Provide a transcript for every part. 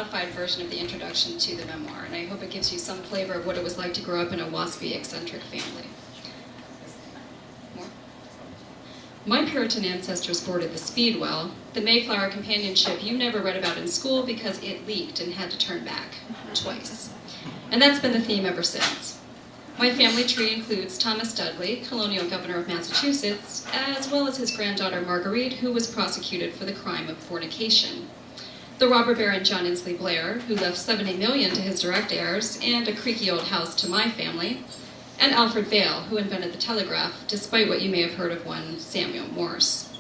modified version of the introduction to the memoir, and I hope it gives you some flavor of what it was like to grow up in a waspy, eccentric family. More? My Puritan ancestors boarded the Speedwell, the Mayflower companionship you never read about in school because it leaked and had to turn back twice. And that's been the theme ever since. My family tree includes Thomas Dudley, colonial governor of Massachusetts, as well as his granddaughter Marguerite, who was prosecuted for the crime of fornication. The robber baron John Inslee Blair, who left $70 million to his direct heirs and a creaky old house to my family, and Alfred Vail, who invented the telegraph, despite what you may have heard of one Samuel Morse.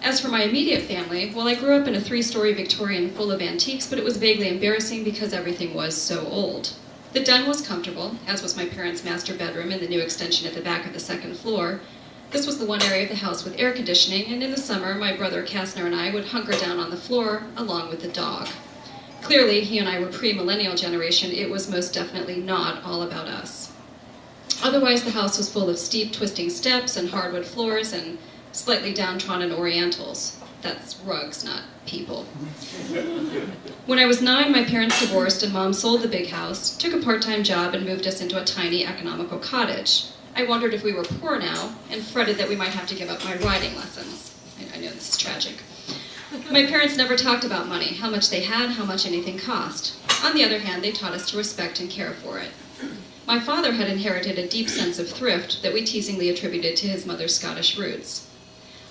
As for my immediate family, well, I grew up in a 3-story Victorian full of antiques, but it was vaguely embarrassing because everything was so old. The den was comfortable, as was my parents' master bedroom and the new extension at the back of the second floor. This was the one area of the house with air conditioning, and in the summer, my brother Kastner and I would hunker down on the floor, along with the dog. Clearly, he and I were pre-millennial generation. It was most definitely not all about us. Otherwise, the house was full of steep, twisting steps and hardwood floors and slightly downtrodden orientals. That's rugs, not people. When I was 9, my parents divorced and Mom sold the big house, took a part-time job, and moved us into a tiny economical cottage. I wondered if we were poor now and fretted that we might have to give up my riding lessons. I know this is tragic. My parents never talked about money, how much they had, how much anything cost. On the other hand, they taught us to respect and care for it. My father had inherited a deep sense of thrift that we teasingly attributed to his mother's Scottish roots.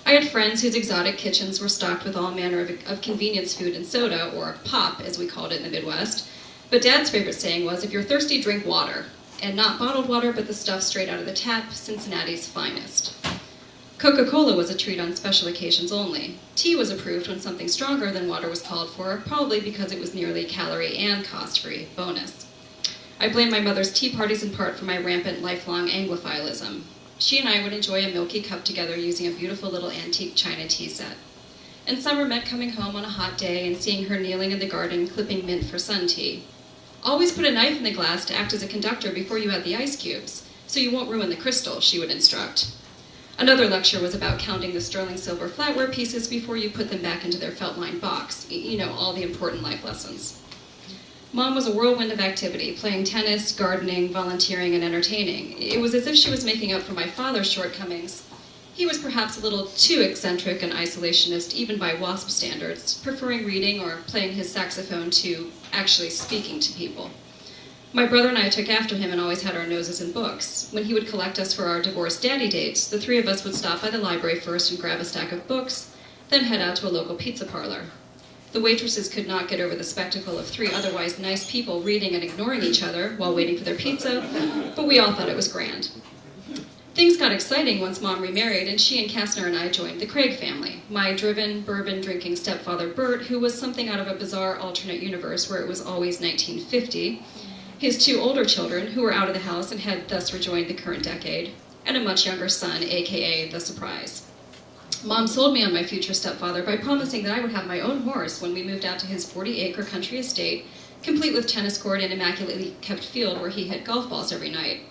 I had friends whose exotic kitchens were stocked with all manner of convenience food and soda, or pop, as we called it in the Midwest. But Dad's favorite saying was, if you're thirsty, drink water. And not bottled water, but the stuff straight out of the tap, Cincinnati's finest. Coca-Cola was a treat on special occasions only. Tea was approved when something stronger than water was called for, probably because it was nearly calorie and cost-free. Bonus. I blame my mother's tea parties in part for my rampant lifelong Anglophilism. She and I would enjoy a milky cup together using a beautiful little antique china tea set. And summer meant coming home on a hot day and seeing her kneeling in the garden clipping mint for sun tea. Always put a knife in the glass to act as a conductor before you add the ice cubes, so you won't ruin the crystal, she would instruct. Another lecture was about counting the sterling silver flatware pieces before you put them back into their felt-lined box. You know, all the important life lessons. Mom was a whirlwind of activity, playing tennis, gardening, volunteering, and entertaining. It was as if she was making up for my father's shortcomings. He was perhaps a little too eccentric and isolationist, even by WASP standards, preferring reading or playing his saxophone to actually speaking to people. My brother and I took after him and always had our noses in books. When he would collect us for our divorced daddy dates, the 3 of us would stop by the library first and grab a stack of books, then head out to a local pizza parlor. The waitresses could not get over the spectacle of 3 otherwise nice people reading and ignoring each other while waiting for their pizza, but we all thought it was grand. Things got exciting once Mom remarried, and she and Kastner and I joined the Craig family. My driven, bourbon-drinking stepfather Bert, who was something out of a bizarre alternate universe where it was always 1950, his 2 older children, who were out of the house and had thus rejoined the current decade, and a much younger son, aka the surprise. Mom sold me on my future stepfather by promising that I would have my own horse when we moved out to his 40-acre country estate, complete with tennis court and immaculately kept field where he hit golf balls every night.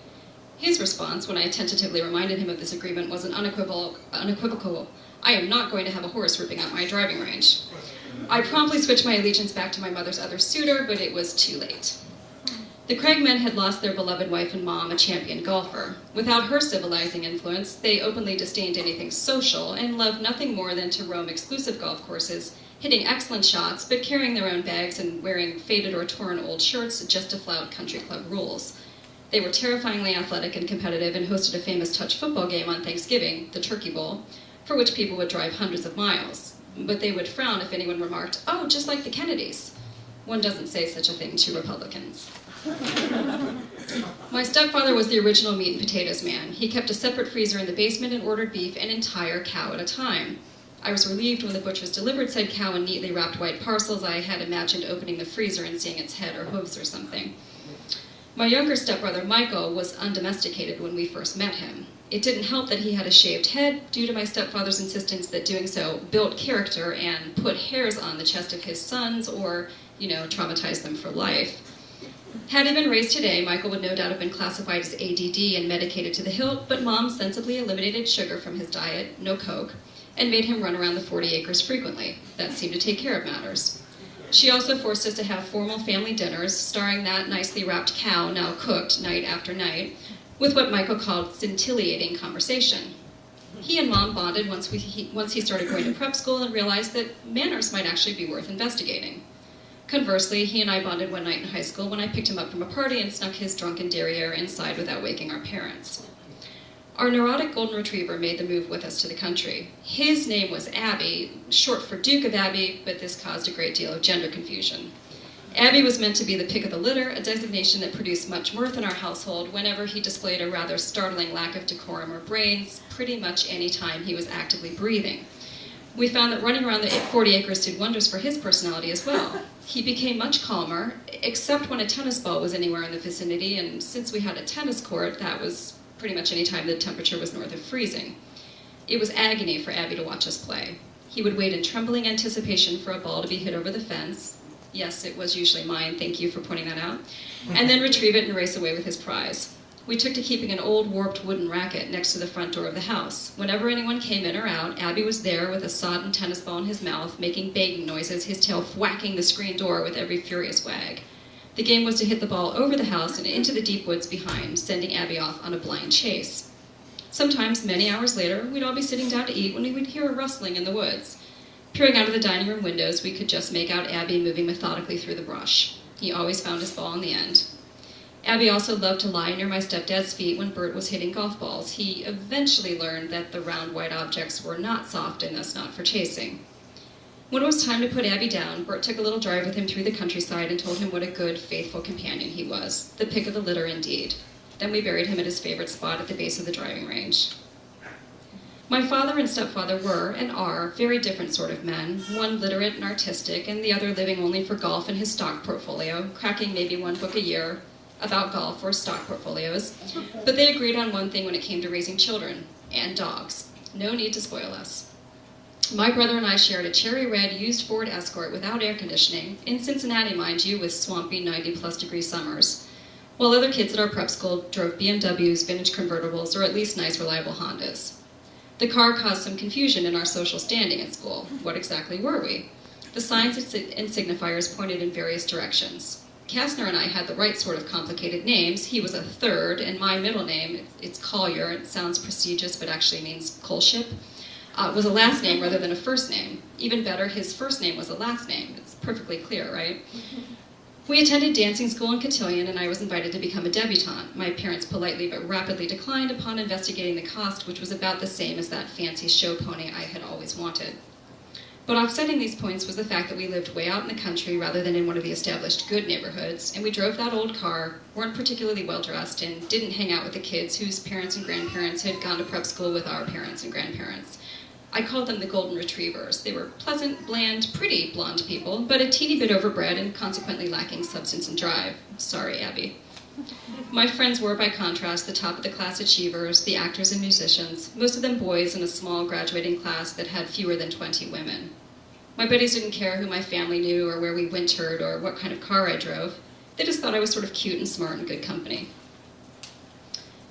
His response, when I tentatively reminded him of this agreement, was an unequivocal, I am not going to have a horse ripping out my driving range. I promptly switched my allegiance back to my mother's other suitor, but it was too late. The Craig men had lost their beloved wife and mom, a champion golfer. Without her civilizing influence, they openly disdained anything social and loved nothing more than to roam exclusive golf courses, hitting excellent shots, but carrying their own bags and wearing faded or torn old shirts just to flout country club rules. They were terrifyingly athletic and competitive and hosted a famous touch football game on Thanksgiving, the Turkey Bowl, for which people would drive hundreds of miles. But they would frown if anyone remarked, "Oh, just like the Kennedys." One doesn't say such a thing to Republicans. My stepfather was the original meat and potatoes man. He kept a separate freezer in the basement and ordered beef an entire cow at a time. I was relieved when the butchers delivered said cow in neatly wrapped white parcels. I had imagined opening the freezer and seeing its head or hooves or something. My younger stepbrother, Michael, was undomesticated when we first met him. It didn't help that he had a shaved head due to my stepfather's insistence that doing so built character and put hairs on the chest of his sons or, traumatize them for life. Had he been raised today, Michael would no doubt have been classified as ADD and medicated to the hilt, but Mom sensibly eliminated sugar from his diet, no Coke, and made him run around the 40 acres frequently. That seemed to take care of matters. She also forced us to have formal family dinners, starring that nicely wrapped cow, now cooked night after night, with what Michael called scintillating conversation. He and Mom bonded once he started going to prep school and realized that manners might actually be worth investigating. Conversely, he and I bonded one night in high school when I picked him up from a party and snuck his drunken derriere inside without waking our parents. Our neurotic golden retriever made the move with us to the country. His name was Abby, short for Duke of Abbey, but this caused a great deal of gender confusion. Abby was meant to be the pick of the litter, a designation that produced much mirth in our household whenever he displayed a rather startling lack of decorum or brains, pretty much any time he was actively breathing. We found that running around the 40 acres did wonders for his personality as well. He became much calmer, except when a tennis ball was anywhere in the vicinity, and since we had a tennis court, that was pretty much any time the temperature was north of freezing. It was agony for Abby to watch us play. He would wait in trembling anticipation for a ball to be hit over the fence. Yes, it was usually mine, thank you for pointing that out. And then retrieve it and race away with his prize. We took to keeping an old warped wooden racket next to the front door of the house. Whenever anyone came in or out, Abby was there with a sodden tennis ball in his mouth, making banging noises, his tail whacking the screen door with every furious wag. The game was to hit the ball over the house and into the deep woods behind, sending Abby off on a blind chase. Sometimes, many hours later, we'd all be sitting down to eat when we would hear a rustling in the woods. Peering out of the dining room windows, we could just make out Abby moving methodically through the brush. He always found his ball in the end. Abby also loved to lie near my stepdad's feet when Bert was hitting golf balls. He eventually learned that the round white objects were not soft and thus not for chasing. When it was time to put Abby down, Bert took a little drive with him through the countryside and told him what a good, faithful companion he was. The pick of the litter indeed. Then we buried him at his favorite spot at the base of the driving range. My father and stepfather were, and are, very different sort of men, one literate and artistic, and the other living only for golf and his stock portfolio, cracking maybe one book a year about golf or stock portfolios. But they agreed on one thing when it came to raising children, and dogs. No need to spoil us. My brother and I shared a cherry red used Ford Escort without air conditioning, in Cincinnati, mind you, with swampy 90-plus degree summers, while other kids at our prep school drove BMWs, vintage convertibles, or at least nice, reliable Hondas. The car caused some confusion in our social standing at school. What exactly were we? The signs and signifiers pointed in various directions. Kastner and I had the right sort of complicated names. He was a third, and my middle name, it's Collier. It sounds prestigious, but actually means coal ship. Was a last name rather than a first name. Even better, his first name was a last name. It's perfectly clear, right? We attended dancing school in Cotillion, and I was invited to become a debutante. My parents politely but rapidly declined upon investigating the cost, which was about the same as that fancy show pony I had always wanted. But offsetting these points was the fact that we lived way out in the country rather than in one of the established good neighborhoods, and we drove that old car, weren't particularly well-dressed, and didn't hang out with the kids whose parents and grandparents had gone to prep school with our parents and grandparents. I called them the golden retrievers. They were pleasant, bland, pretty blonde people, but a teeny bit overbred and consequently lacking substance and drive. Sorry, Abby. My friends were, by contrast, the top of the class achievers, the actors and musicians, most of them boys in a small graduating class that had fewer than 20 women. My buddies didn't care who my family knew or where we wintered or what kind of car I drove. They just thought I was sort of cute and smart and good company.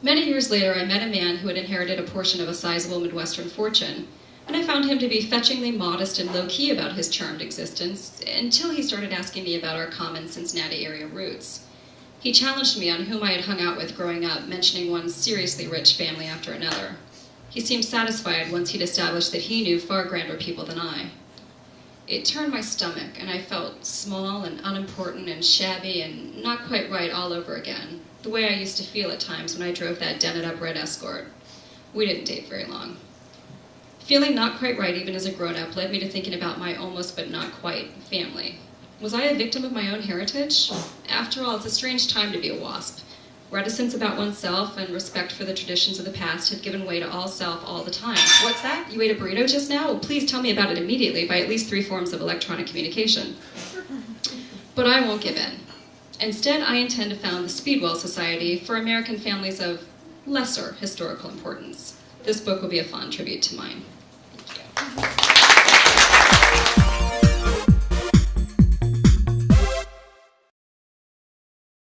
Many years later, I met a man who had inherited a portion of a sizable Midwestern fortune, and I found him to be fetchingly modest and low-key about his charmed existence until he started asking me about our common Cincinnati area roots. He challenged me on whom I had hung out with growing up, mentioning one seriously rich family after another. He seemed satisfied once he'd established that he knew far grander people than I. It turned my stomach, and I felt small and unimportant and shabby and not quite right all over again, the way I used to feel at times when I drove that dented-up red Escort. We didn't date very long. Feeling not quite right even as a grown-up led me to thinking about my almost but not quite family. Was I a victim of my own heritage? After all, it's a strange time to be a WASP. Reticence about oneself and respect for the traditions of the past had given way to all self all the time. What's that? You ate a burrito just now? Well, please tell me about it immediately by at least 3 forms of electronic communication. But I won't give in. Instead, I intend to found the Speedwell Society for American families of lesser historical importance. This book will be a fond tribute to mine. Thank you.